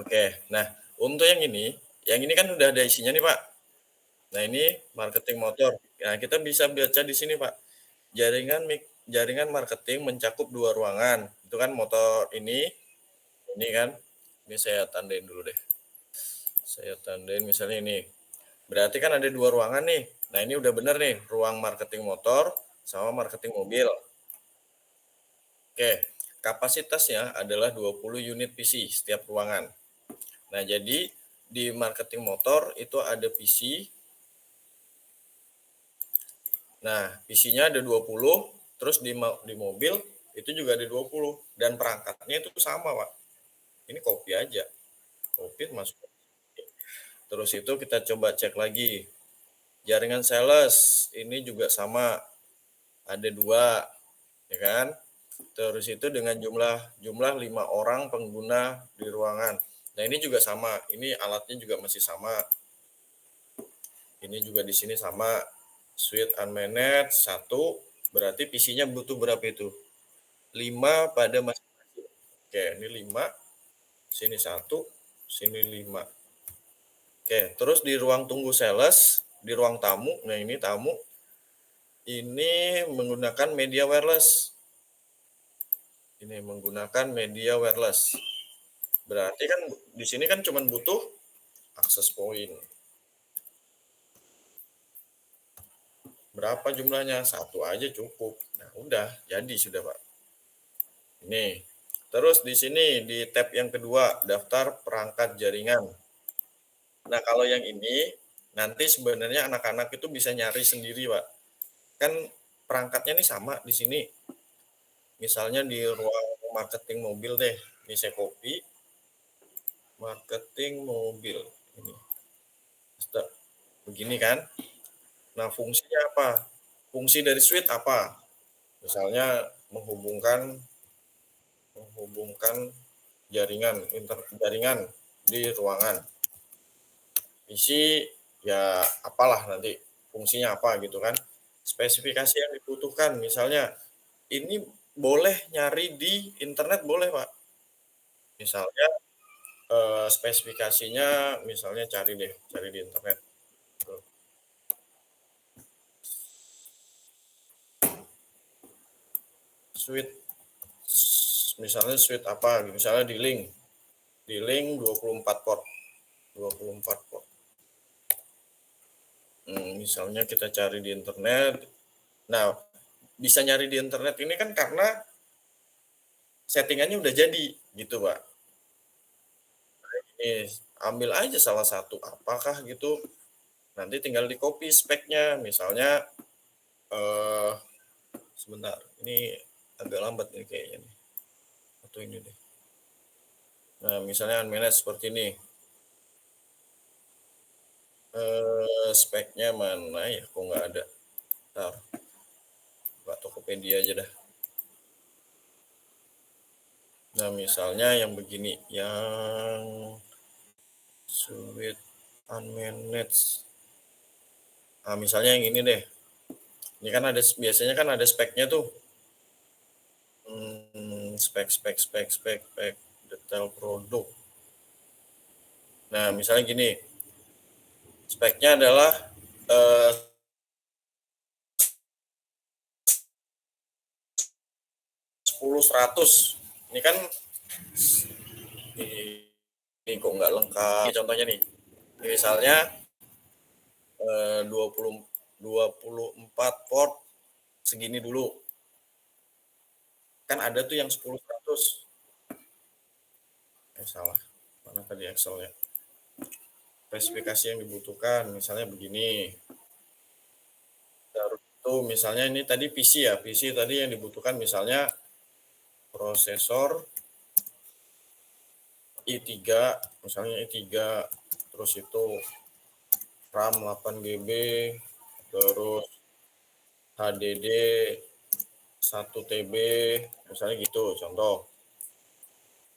Oke, nah untuk yang ini kan udah ada isinya nih Pak. Nah ini marketing motor. Nah kita bisa baca di sini Pak, jaringan marketing mencakup 2 ruangan. Itu kan motor ini kan, ini saya tandain dulu deh. Saya tandain misalnya ini. Berarti kan ada 2 ruangan nih. Nah ini udah bener nih, ruang marketing motor sama marketing mobil. Oke, kapasitasnya adalah 20 unit PC setiap ruangan. Nah, jadi di marketing motor itu ada PC. Nah, PC-nya ada 20, terus di mobil itu juga ada 20 dan perangkatnya itu sama, Pak. Ini copy aja. Copy masuk. Terus itu kita coba cek lagi. Jaringan sales ini juga sama, ada 2, ya kan? Terus itu dengan jumlah jumlah 5 orang pengguna di ruangan. Nah, ini juga sama. Ini alatnya juga masih sama. Ini juga di sini sama. Suite unmanaged 1, berarti PC-nya butuh berapa itu? 5 pada masing-masing. Oke, ini 5, sini 1, sini 5. Oke, terus di ruang tunggu sales, di ruang tamu, nah ini tamu, ini menggunakan media wireless. Ini menggunakan media wireless. Berarti kan di sini kan cuma butuh akses point. Berapa jumlahnya? 1 aja cukup. Nah, udah jadi sudah, Pak. Ini. Terus di sini di tab yang kedua, daftar perangkat jaringan. Nah, kalau yang ini nanti sebenarnya anak-anak itu bisa nyari sendiri, Pak. Kan perangkatnya nih sama di sini. Misalnya di ruang marketing mobil deh. Ini saya copy marketing mobil ini. Begini kan. Nah, fungsinya apa? Fungsi dari suite apa? Misalnya menghubungkan menghubungkan jaringan di ruangan. Isi ya apalah nanti fungsinya apa gitu kan. Spesifikasi yang dibutuhkan misalnya ini boleh nyari di internet boleh, Pak. Misalnya, spesifikasinya misalnya cari di internet, tuh. Suite misalnya suite apa, misalnya di link 24 port, 24 port. Misalnya kita cari di internet. Nah, bisa nyari di internet ini kan karena settingannya udah jadi gitu, Pak. Ini ambil aja salah satu apakah gitu, nanti tinggal di copy speknya. Misalnya, eh sebentar, ini agak lambat nih kayaknya nih. Atau ini deh. Nah, misalnya unmanaged seperti ini. Speknya mana ya? Kok nggak ada? Ntar, buka Tokopedia aja dah. Nah, misalnya yang begini, yang suite unmanaged. Nah, misalnya yang ini deh. Ini kan biasanya kan ada speknya tuh. Spek, detail produk. Nah, misalnya gini, speknya adalah 10-100. Ini kan ini kok nggak lengkap. Ini contohnya nih, misalnya 24 port segini dulu. Kan ada tuh yang 10-100. Salah. Mana tadi Excelnya? Spesifikasi yang dibutuhkan, misalnya begini. Terus itu misalnya ini tadi PC ya, PC tadi yang dibutuhkan misalnya prosesor i3, misalnya i3, terus itu RAM 8 GB, terus HDD 1 TB, misalnya gitu contoh.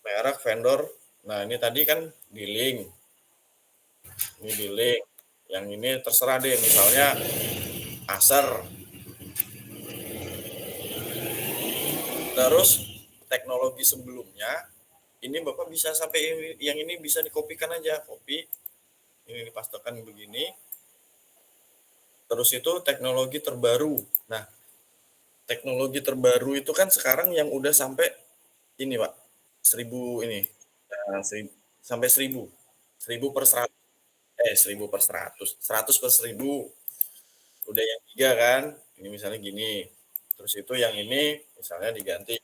Merek vendor, nah ini tadi kan di link. Ini di link. Yang ini terserah deh, misalnya Acer. Terus teknologi sebelumnya ini Bapak bisa sampai yang ini bisa dikopikan aja, copy, ini dipastekan begini, terus itu teknologi terbaru. Nah, teknologi terbaru itu kan sekarang yang udah sampai ini Pak, 1000 ini, sampai 1000, 1000 per 100, 1000 per 100, 100 per 1000, udah yang 3 kan, ini misalnya gini, terus itu yang ini misalnya diganti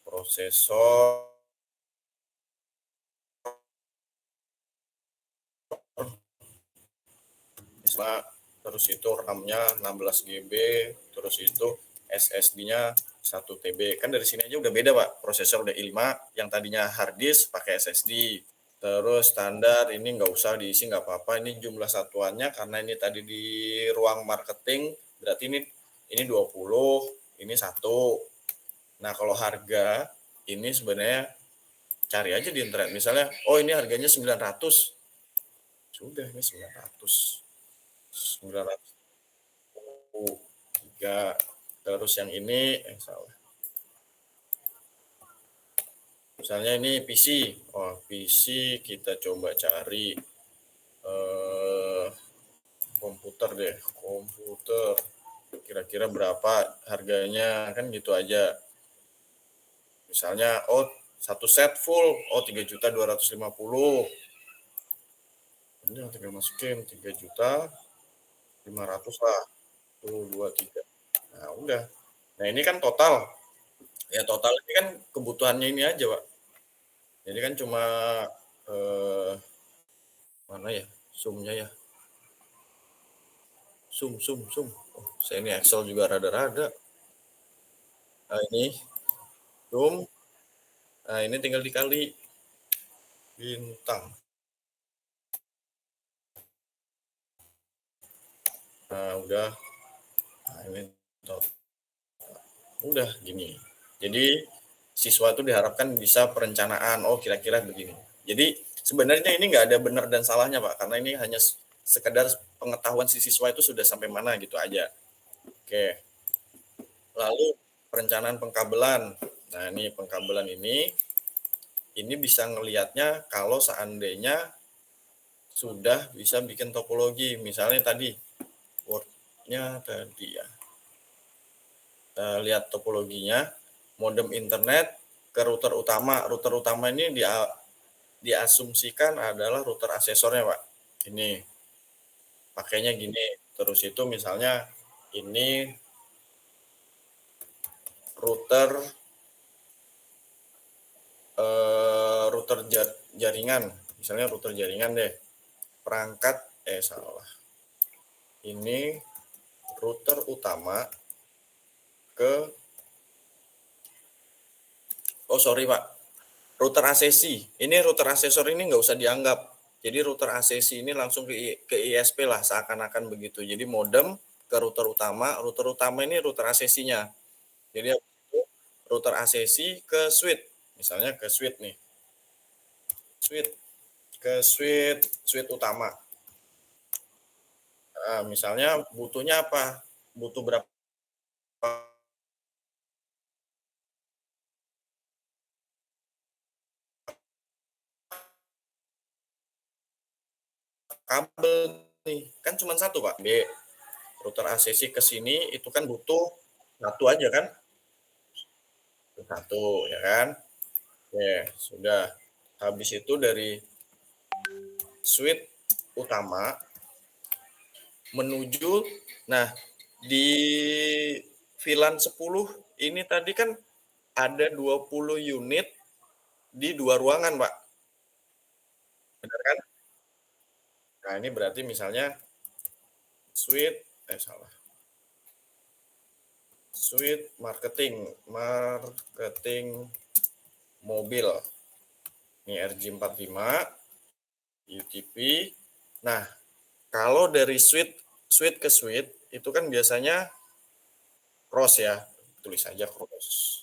prosesor, misal terus itu RAM-nya 16 GB, terus itu SSD-nya 1 TB. Kan dari sini aja udah beda, Pak. Prosesor udah i5, yang tadinya hard disk pakai SSD. Terus standar ini nggak usah diisi, nggak apa-apa. Ini jumlah satuannya karena ini tadi di ruang marketing, berarti ini 20, ini 1. Nah, kalau harga ini sebenarnya cari aja di internet. Misalnya, oh ini harganya 900. Sudah, ini 900. 900 tiga, terus yang ini salah, misalnya ini PC, oh PC kita coba cari eh, komputer deh, komputer kira-kira berapa harganya, kan gitu aja. Misalnya oh satu set full, oh 3.250.000, ini tinggal masukin 3.500.000 lah, tuh 23. Nah udah, nah ini kan total, ya total ini kan kebutuhannya ini aja Pak. Jadi kan cuma eh, mana ya zoomnya ya, zoom. Oh, saya ini Excel juga rada-rada. Nah ini zoom, nah ini tinggal dikali bintang. Nah udah, nah ini udah gini. Jadi siswa itu diharapkan bisa perencanaan, oh kira-kira begini. Jadi sebenarnya ini nggak ada benar dan salahnya Pak, karena ini hanya sekedar pengetahuan si siswa itu sudah sampai mana gitu aja. Oke, lalu perencanaan pengkabelan. Nah ini pengkabelan ini bisa ngelihatnya kalau seandainya sudah bisa bikin topologi. Misalnya tadi Word-nya tadi ya. Lihat topologinya, modem internet ke router utama. Router utama ini diasumsikan adalah router asesornya, Pak. Ini pakainya gini. Terus itu misalnya ini router router jaringan. Misalnya router jaringan deh. Perangkat salah. Ini router utama ke oh sorry Pak, router ACC. Ini router asesor ini nggak usah dianggap. Jadi router ACC ini langsung ke ISP lah, seakan-akan begitu. Jadi modem ke router utama ini router ACC-nya. Jadi router ACC ke switch, misalnya ke switch nih, switch ke switch utama. Nah, misalnya butuhnya apa? Butuh berapa kabel nih? Kan cuma satu Pak. Router ACC ke sini itu kan butuh satu aja kan? Satu ya kan? Oke, sudah. Habis itu dari switch utama menuju, nah di VLAN 10 ini tadi kan ada 20 unit di 2 ruangan, Pak. Benar kan? Nah, ini berarti misalnya switch salah. Switch marketing mobil. Ini RJ45 UTP. Nah, kalau dari switch ke switch itu kan biasanya cross ya. Tulis aja cross.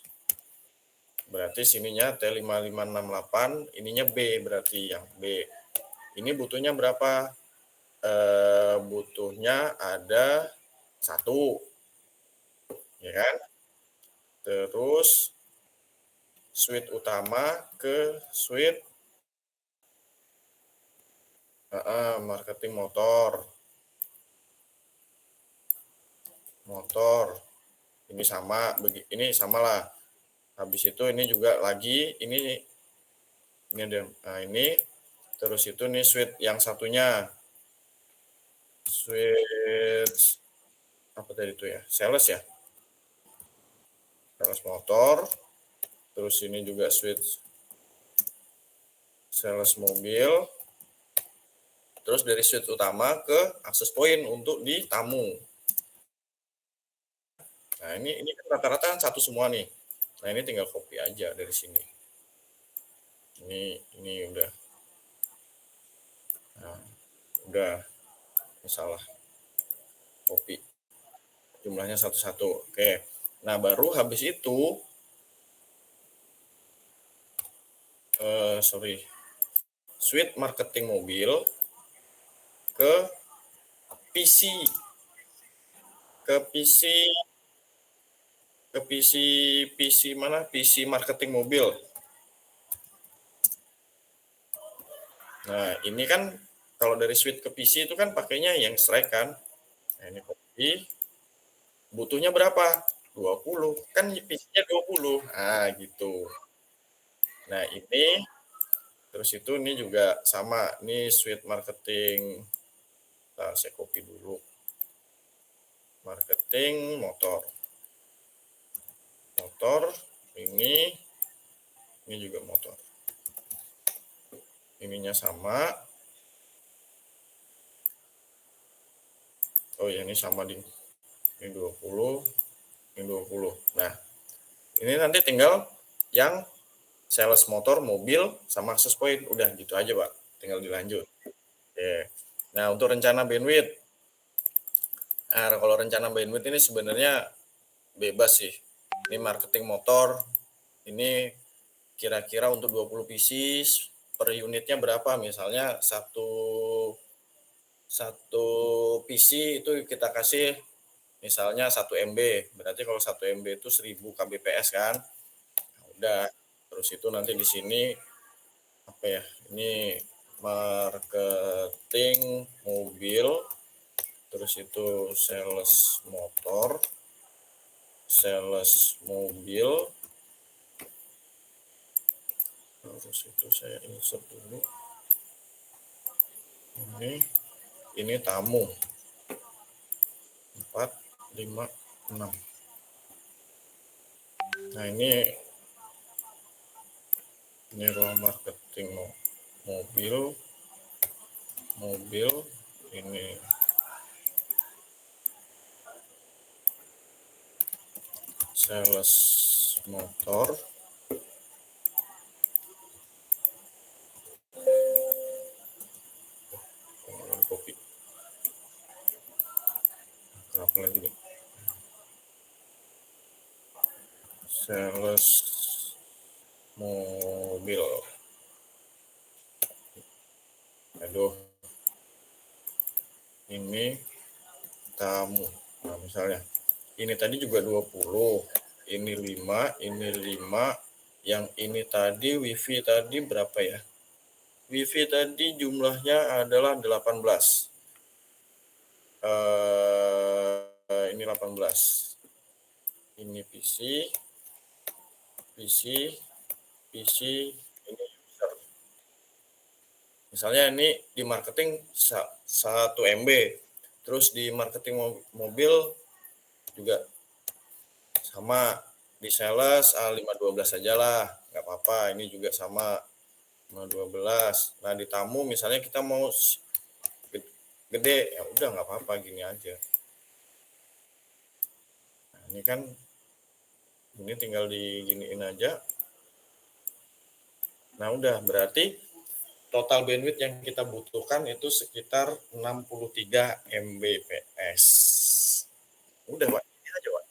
Berarti sininya T5568, ininya B berarti yang B. Ini butuhnya berapa? Butuhnya ada satu, ya kan? Terus switch utama ke switch marketing motor. Ini sama, ini samalah. Habis itu ini juga lagi, ini ada, nah ini, terus itu nih switch yang satunya, switch apa tadi itu ya, sales ya, sales motor, terus ini juga switch sales mobil, terus dari switch utama ke access point untuk di tamu. Nah ini kan rata-rata kan satu semua nih. Nah ini tinggal copy aja dari sini. Ini udah. Nah, udah salah copy. Jumlahnya satu-satu. Oke. Nah baru habis itu, switch marketing mobil ke PC, ke PC, ke PC, PC mana? PC marketing mobil. Nah ini kan kalau dari switch ke PC itu kan pakainya yang strike kan. Nah ini copy. Butuhnya berapa? 20. Kan PC-nya 20. Nah gitu. Nah ini, terus itu ini juga sama. Ini switch marketing. Nah, saya copy dulu. Marketing motor. Motor, ini juga motor. Ininya sama. Oh ya, ini sama di ini 20, ini 20. Nah, ini nanti tinggal yang sales motor, mobil, sama access point. Udah gitu aja, Pak. Tinggal dilanjut. Oke. Nah, untuk rencana bandwidth. Nah, kalau rencana bandwidth ini sebenarnya bebas sih. Ini marketing motor. Ini kira-kira untuk 20 pieces per unitnya berapa? Misalnya satu PC itu kita kasih misalnya 1 MB. Berarti kalau 1 MB itu 1000 kbps kan. Nah, udah. Terus itu nanti di sini apa ya? Ini marketing mobil, terus itu sales motor, sales mobil, terus itu saya insert dulu. Ini tamu 4, 5, 6. Nah ini ruang marketing mobil, ini sales motor, copy, apa lagi nih, sales mobil, aduh, ini tamu. Nah misalnya ini tadi juga 20, ini 5, ini 5, yang ini tadi wifi tadi berapa ya? Wifi tadi jumlahnya adalah 18. Ini 18. Ini PC, ini user. Misalnya ini di marketing 1 MB, terus di marketing mobil juga sama, di sales 512 saja lah, nggak apa-apa. Ini juga sama 512. Nah di tamu misalnya kita mau gede, ya udah nggak apa-apa, gini aja. Nah, ini kan ini tinggal diginiin aja. Nah udah, berarti total bandwidth yang kita butuhkan itu sekitar 63 Mbps. Udah Pak, ini aja Pak.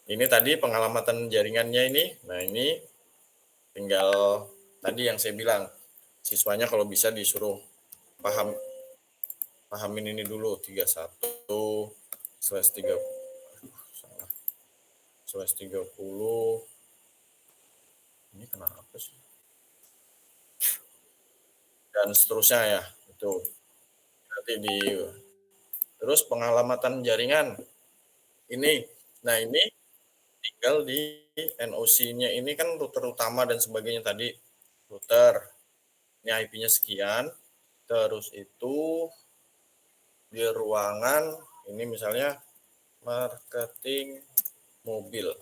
Ini tadi pengalamatan jaringannya ini. Nah ini tinggal tadi yang saya bilang, siswanya kalau bisa disuruh pahamin ini dulu, 31/30 salah, 30. Ini kenapa sih? Dan seterusnya ya, itu. Nanti terus pengalamatan jaringan, ini. Nah, ini tinggal di NOC-nya ini kan router utama dan sebagainya tadi, router, ini IP-nya sekian, terus itu di ruangan, ini misalnya marketing mobil.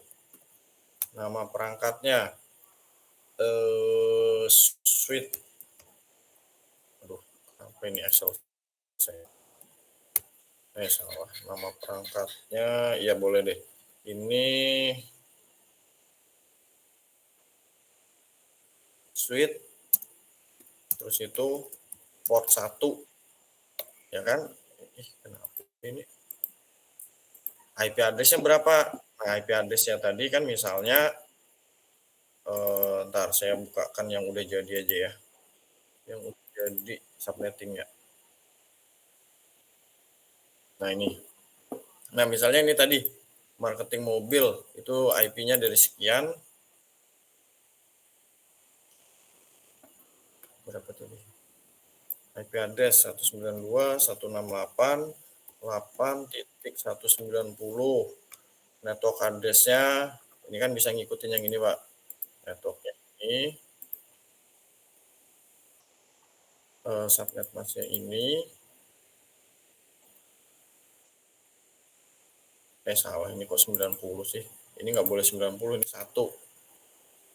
Nama perangkatnya, suite, aduh, apa ini Excel saya? Salah, nama perangkatnya, ya boleh deh. Ini suite, terus itu port 1, ya kan? Kenapa ini? IP address-nya berapa? Nah, IP address-nya tadi kan misalnya, ntar saya bukakan yang udah jadi aja ya. Yang udah jadi subnetting-nya. Nah, ini. Nah, misalnya ini tadi, marketing mobil, itu IP-nya dari sekian. Berapa tadi? IP address 192.168.8.190. Network address-nya, ini kan bisa ngikutin yang ini, Pak. Network-nya ini, subnet mask-nya ini. Salah, ini kok 90 sih. Ini nggak boleh 90, ini 1.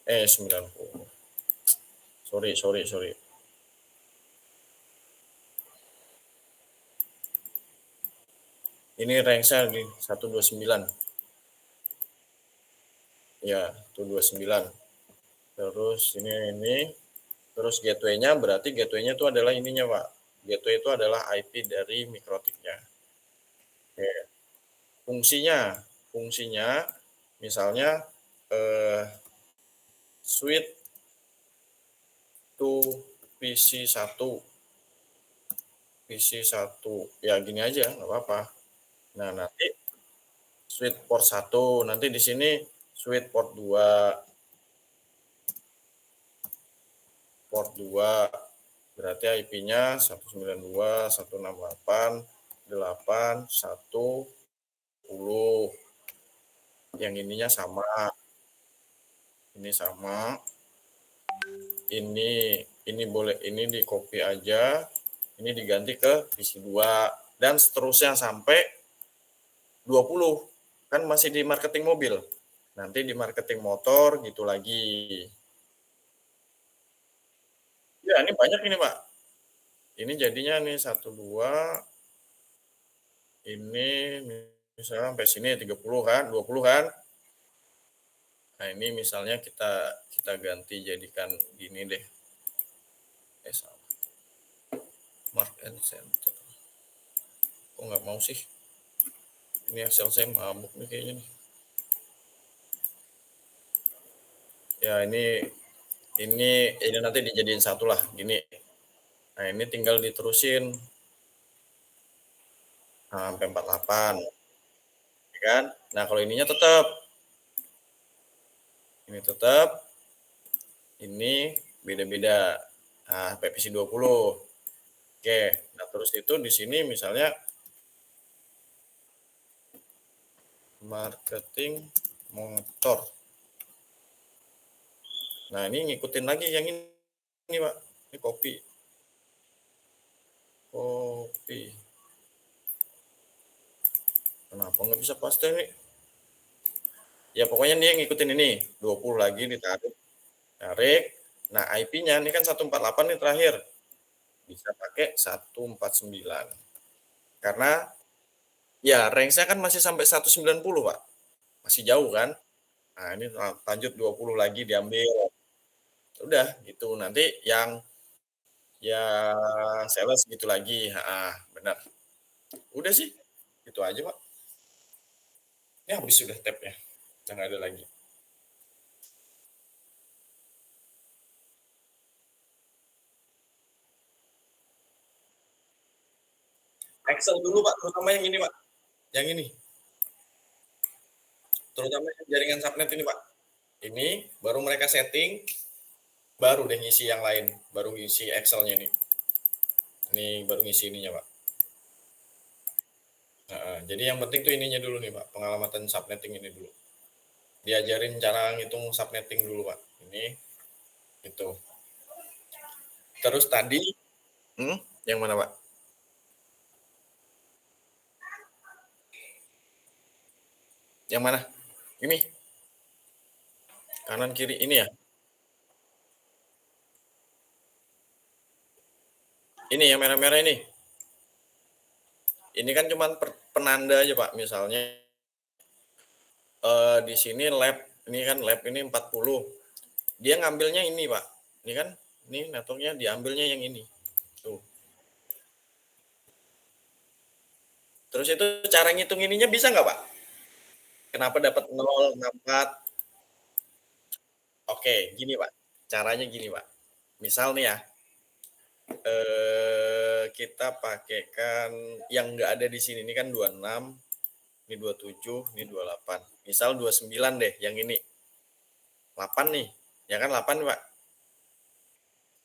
90. Sorry. Ini range-nya di 129. Ya, 129. Terus ini. Terus gateway-nya, berarti gateway-nya itu adalah ininya, Pak. Gateway itu adalah IP dari mikrotiknya. Oke. Fungsinya misalnya switch to PC1 ya gini aja nggak apa-apa. Nah, nanti switch port 1, nanti di sini switch port 2 berarti IP-nya 192.168.8.110. Yang ininya sama. Ini sama. Ini boleh, ini di copy aja. Ini diganti ke PC2 dan seterusnya sampai 20. Kan masih di marketing mobil. Nanti di marketing motor gitu lagi. Ya, ini banyak ini, Pak. Ini jadinya nih 12, ini misalnya sampai sini 30 kan, 20 kan. Nah, ini misalnya kita ganti jadikan gini deh. Salah. Mark and Center. Kok nggak mau sih? Ini Excel saya mabuk nih kayaknya nih. Ya, ini nanti dijadiin satu lah, gini. Nah, ini tinggal diterusin. Nah, sampai 48. Ya kan? Nah, kalau ininya tetap. Ini tetap. Ini beda-beda. Nah, PPC 20. Oke. Nah, terus itu di sini misalnya marketing motor. Nah, ini ngikutin lagi yang ini, Pak. Ini copy. Kenapa nggak bisa paste nih? Ya, pokoknya dia ngikutin ini. 20 lagi ditarik. Tarik. Nah, IP-nya ini kan 148 nih terakhir. Bisa pakai 149. Karena ya range-nya kan masih sampai 190, Pak. Masih jauh kan? Nah, ini lanjut 20 lagi diambil. Udah gitu. Nanti yang sales gitu lagi. Benar. Udah sih. Itu aja, Pak. Ini habis sudah tab-nya. Udah nggak ada lagi. Excel dulu, Pak. Terutama yang ini, Pak. Yang ini. Terutama yang jaringan subnet ini, Pak. Ini baru mereka setting, baru deh ngisi yang lain, baru ngisi Excel-nya nih. Ini baru ngisi ininya, Pak. Heeh, jadi yang penting tuh ininya dulu nih, Pak, pengalamatan subnetting ini dulu. Diajarin cara ngitung subnetting dulu, Pak. Ini, itu. Terus tadi yang mana, Pak? Yang mana? Ini, kanan kiri ini ya? Ini yang merah-merah ini? Ini kan cuman penanda aja, Pak. Misalnya di sini lab, ini kan lab ini 40. Dia ngambilnya ini, Pak. Ini kan, ini networknya diambilnya yang ini. Tuh. Terus itu cara ngitung ininya bisa nggak, Pak? Kenapa dapat 0,64? Oke, gini, Pak. Caranya gini, Pak. Misal nih ya, kita pakaikan yang nggak ada di sini. Ini kan 26, ini 27, ini 28. Misal 29 deh, yang ini. 8 nih. Ya kan 8, Pak?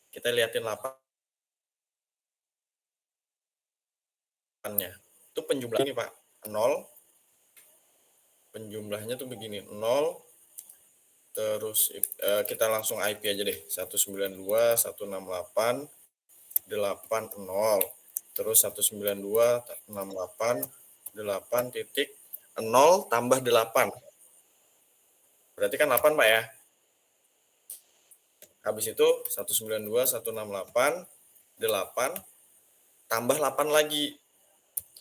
Kita liatin 8-nya. Itu penjumlah ini, Pak. 0, penjumlahnya tuh begini. 0, terus kita langsung IP aja deh. 192.168.80. Terus 192.168.8.0 tambah 8. Berarti kan 8, Pak ya. Habis itu 192.168.8 tambah 8 lagi.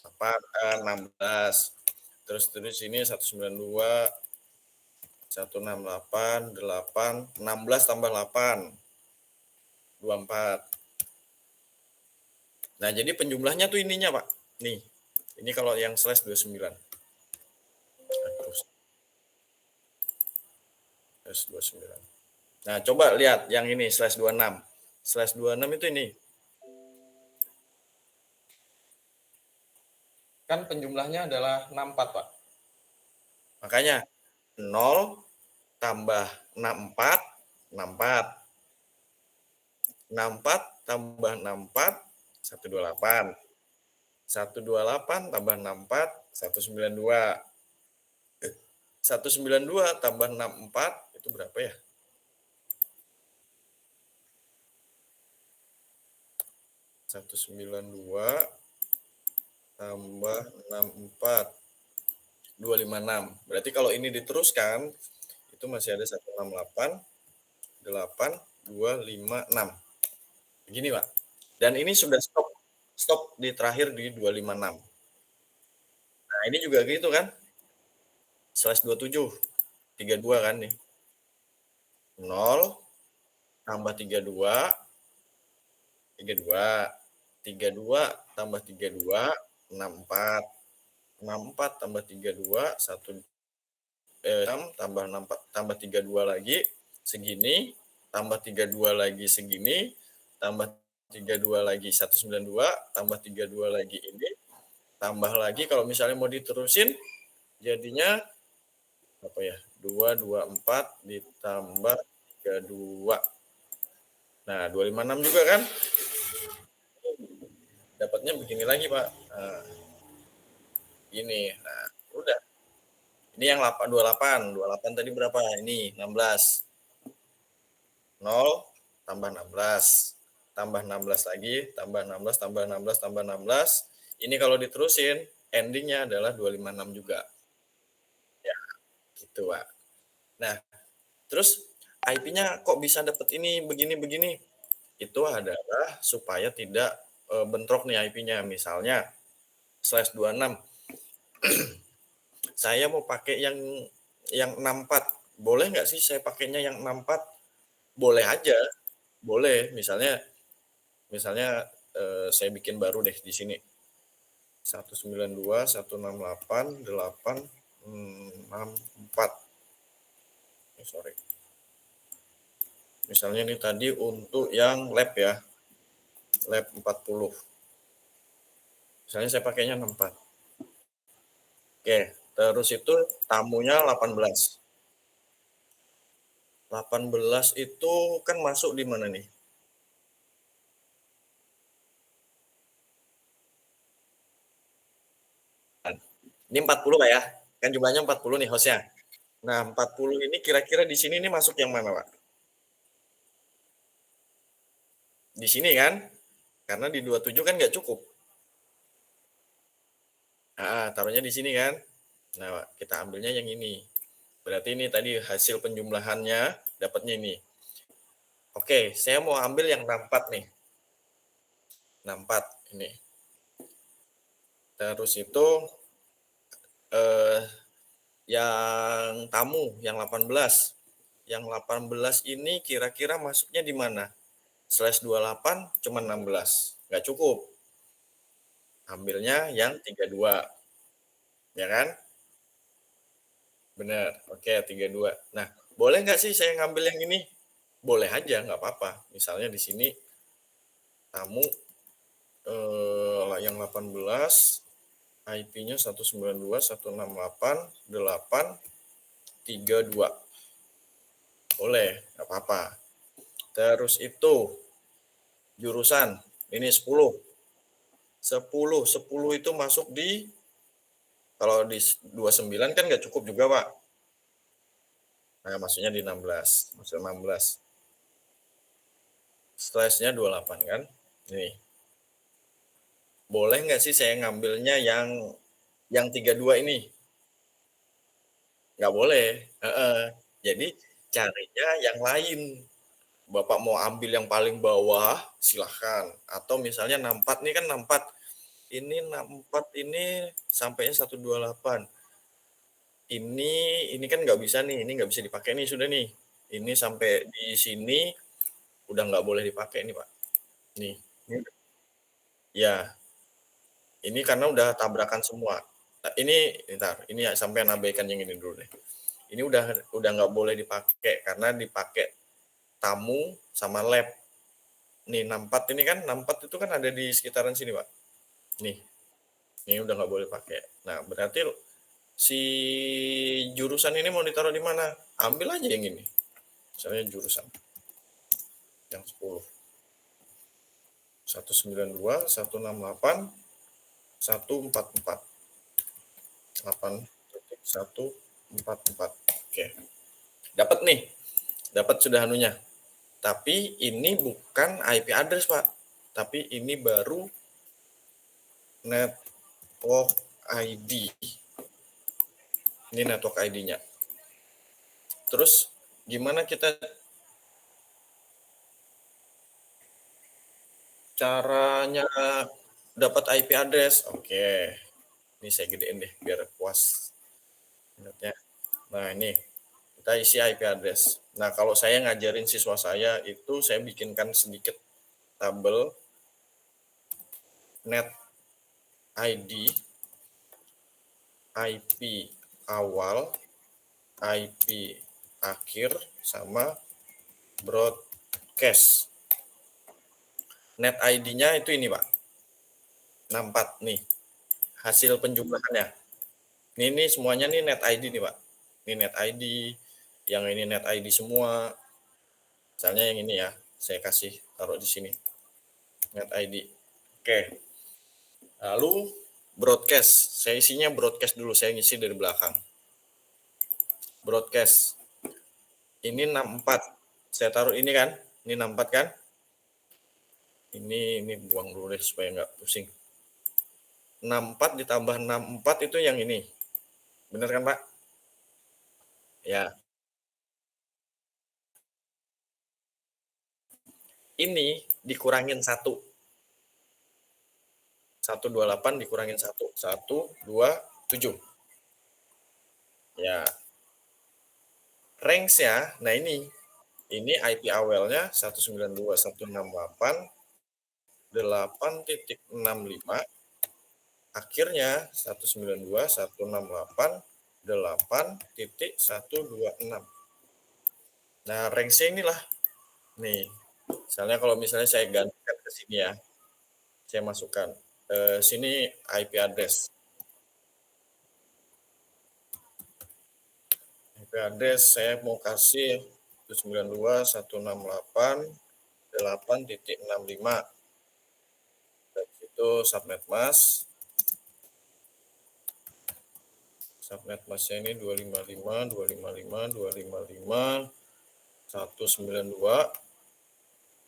8, 16. Terus ini 192.168.8 16 tambah 8 24. Nah, jadi penjumlahnya tuh ininya, Pak. Nih. Ini kalau yang slash 29. Terus slash 29. Nah, coba lihat yang ini slash 26. Slash 26 itu ini. Kan penjumlahnya adalah 64, Pak. Makanya 0 tambah 64, 64. 64 tambah 64, 128. 128 tambah 64, 192. 192 tambah 64, itu berapa ya? 192 tambah 64, 256. Berarti kalau ini diteruskan, itu masih ada 168, 8, 256. Begini, Pak. Dan ini sudah stop di terakhir di 256. Nah, ini juga gitu kan? Slash 27, 32 kan nih. 0 tambah 32, 32. 32 tambah 32, 64. 64 tambah 32, 6 tambah 64 tambah 32 lagi segini, tambah 32 lagi segini, tambah 32 lagi 192, tambah 32 lagi ini, tambah lagi kalau misalnya mau diterusin jadinya apa ya? 224 ditambah 32. Nah, 256 juga kan? Dapatnya begini lagi, Pak. Nah, ini. Nah, udah. Ini yang 28. 28 tadi berapa? Ini 16. 0 tambah 16. Tambah 16 lagi, tambah 16, tambah 16, tambah 16. Ini kalau diterusin, endingnya adalah 256 juga. Ya, gitu, Pak. Nah, terus IP-nya kok bisa dapat ini begini-begini? Itu adalah supaya tidak bentrok nih IP-nya. Misalnya slash 26. Saya mau pakai yang 64. Boleh nggak sih saya pakainya yang 64? Boleh aja, boleh. Misalnya misalnya saya bikin baru deh di sini. 192.168.864. Sorry. Misalnya ini tadi untuk yang lab ya. Lab 40. Misalnya saya pakainya 64. Oke, terus itu tamunya 18. 18 itu kan masuk di mana nih? Ini 40 Pak ya? Kan jumlahnya 40 nih host-nya. Nah 40 ini kira-kira di sini nih masuk yang mana Pak? Di sini kan? Karena di 27 kan nggak cukup. Taruhnya di sini kan? Nah kita ambilnya yang ini. Berarti ini tadi hasil penjumlahannya dapatnya ini. Oke, saya mau ambil yang 64 nih. 64 ini. Terus itu eh, yang tamu yang 18. Yang 18 ini kira-kira masuknya di mana? Slash 28 cuma 16. Nggak cukup. Ambilnya yang 32. Ya kan? Benar. Oke, 32. Nah, boleh nggak sih saya ngambil yang ini? Boleh aja, nggak apa-apa. Misalnya di sini tamu yang 18, IP-nya 192.168.832. Boleh, nggak apa-apa. Terus itu jurusan ini 10. 10 itu masuk di kalau di 29 kan nggak cukup juga, Pak. Nah, maksudnya di 16. Maksud 16. Slashnya 28 kan? Ini. Boleh nggak sih saya ngambilnya yang 32 ini? Nggak boleh. Jadi carinya yang lain. Bapak mau ambil yang paling bawah, silahkan. Atau misalnya 64 nih kan 64. Ini 64 ini sampainya 128. Ini kan nggak bisa nih, ini nggak bisa dipakai nih sudah nih. Ini sampai di sini udah nggak boleh dipakai nih Pak. Nih, ini, ya ini karena udah tabrakan semua. Nah, ini ya sampai abaikan yang ini dulu deh. Ini udah nggak boleh dipakai karena dipakai tamu sama lab. Nih 64 ini kan 64 itu kan ada di sekitaran sini Pak. Nih, ini udah nggak boleh pakai. Nah berarti si jurusan ini mau ditaruh di mana? Ambil aja yang ini. Misalnya jurusan yang 10. 192, 168, 144. 8.144. Oke. Dapat nih. Dapat sudah anunya. Tapi ini bukan IP address, Pak. Tapi ini baru network ID. Ini network ID-nya. Terus gimana kita caranya dapat IP address? Oke. Ini saya gedein deh biar puas. Nah, ini kita isi IP address. Nah, kalau saya ngajarin siswa saya itu saya bikinkan sedikit tabel net ID, IP awal, IP akhir, sama broadcast. Net ID-nya itu ini, Pak. 64 nih. Hasil penjumlahannya. Ini semuanya nih net ID nih, Pak. Ini net ID, yang ini net ID semua. Misalnya yang ini ya, saya kasih taruh di sini. Net ID. Oke. Lalu broadcast. Saya isinya broadcast dulu, saya ngisi dari belakang. Broadcast. Ini 64. Saya taruh ini kan. Ini 64 kan. Ini buang dulu deh supaya nggak pusing. 64 ditambah 64 itu yang ini. Bener kan, Pak? Ya. Ini dikurangin 1. 128 dikurangin 1. 127. Ya. Range-nya, nah ini IP awalnya 192.168.8.65, akhirnya 192.168.8.126. Nah, range-nya inilah nih. Misalnya saya gantikan ke sini ya. Saya masukkan sini IP address. IP address saya mau kasih 192.168.8.65. Dari situ subnet mask. Subnet mask-nya ini 255, 255, 255, 192,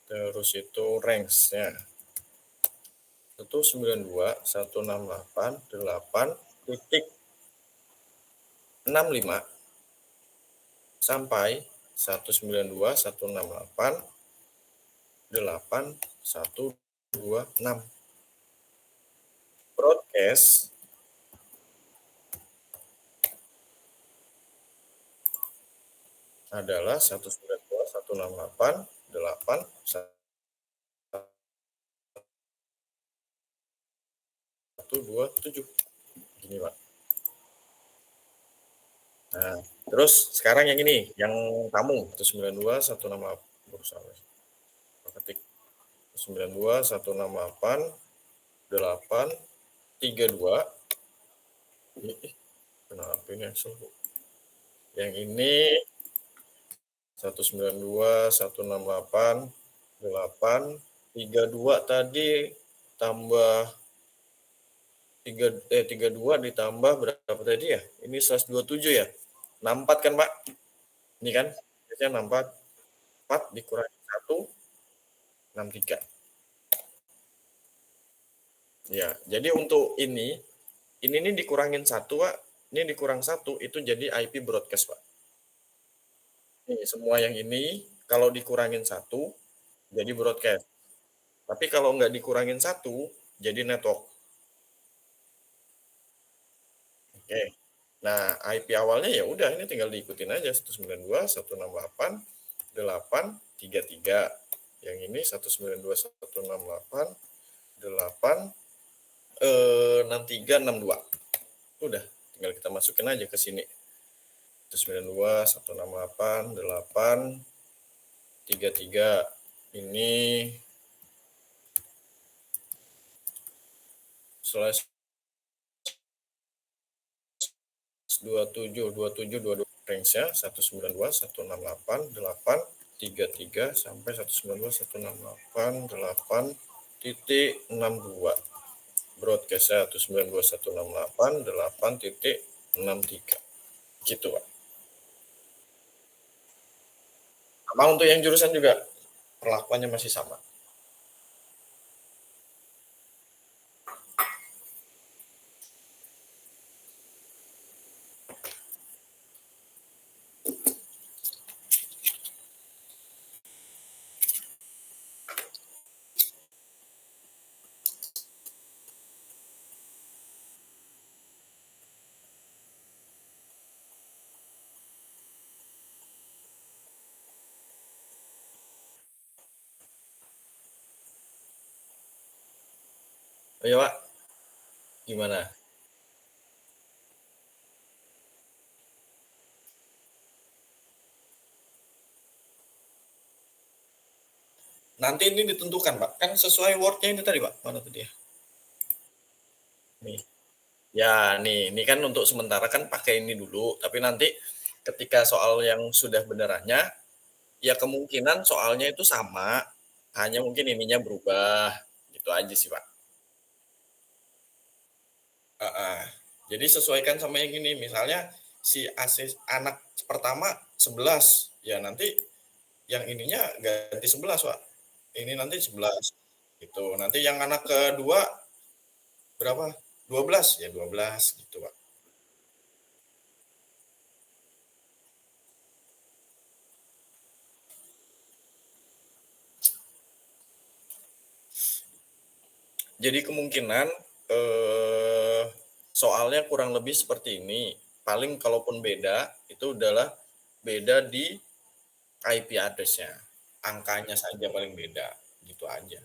terus itu range-nya. 192.168.8.65 sampai 192.168.8.126. Broadcast adalah 192.168.8.127. Gini, Pak. Nah, terus sekarang yang ini, yang tamu 192.168, berusaha ketik 192.168.8.32. Kenapa ini Excel, Bu? Yang ini 192.168.8.32 tadi tambah 32 ditambah berapa tadi ya? Ini 127 ya? 64 kan, Pak? Ini kan biasanya 64, 4 dikurangi 1, 63. Ya, jadi untuk ini nih dikurangin 1, Pak. Ini dikurang 1 itu jadi IP broadcast, Pak. Nih, semua yang ini kalau dikurangin 1 jadi broadcast. Tapi kalau nggak dikurangin 1 jadi network. Oke. Nah, IP awalnya ya udah ini tinggal diikutin aja 192.168.8.33. Yang ini 192.168.8 6362. Udah, tinggal kita masukin aja ke sini. 192.168.8.33. Ini slash 27 range-nya 192.168.8.33 sampai 192.168.8.62. Broadcast-nya 192.168.8.63. Gitu, Pak. Sama untuk yang jurusan juga perlakuannya masih sama. Oh ya, Pak, gimana? Nanti ini ditentukan, Pak. Kan sesuai Word-nya ini tadi, Pak. Mana tadi ya? Nih. Ya, ini kan untuk sementara kan pakai ini dulu, tapi nanti ketika soal yang sudah benerannya, ya kemungkinan soalnya itu sama, hanya mungkin ininya berubah, gitu aja sih, Pak. Heeh. Jadi sesuaikan sama yang ini, misalnya si anak pertama 11, ya nanti yang ininya ganti 11, Pak. Ini nanti 11, gitu. Nanti yang anak kedua berapa? 12, ya 12 gitu, Pak. Jadi kemungkinan, soalnya kurang lebih seperti ini. Paling kalaupun beda, itu adalah beda di IP address-nya. Angkanya saja paling beda, gitu aja.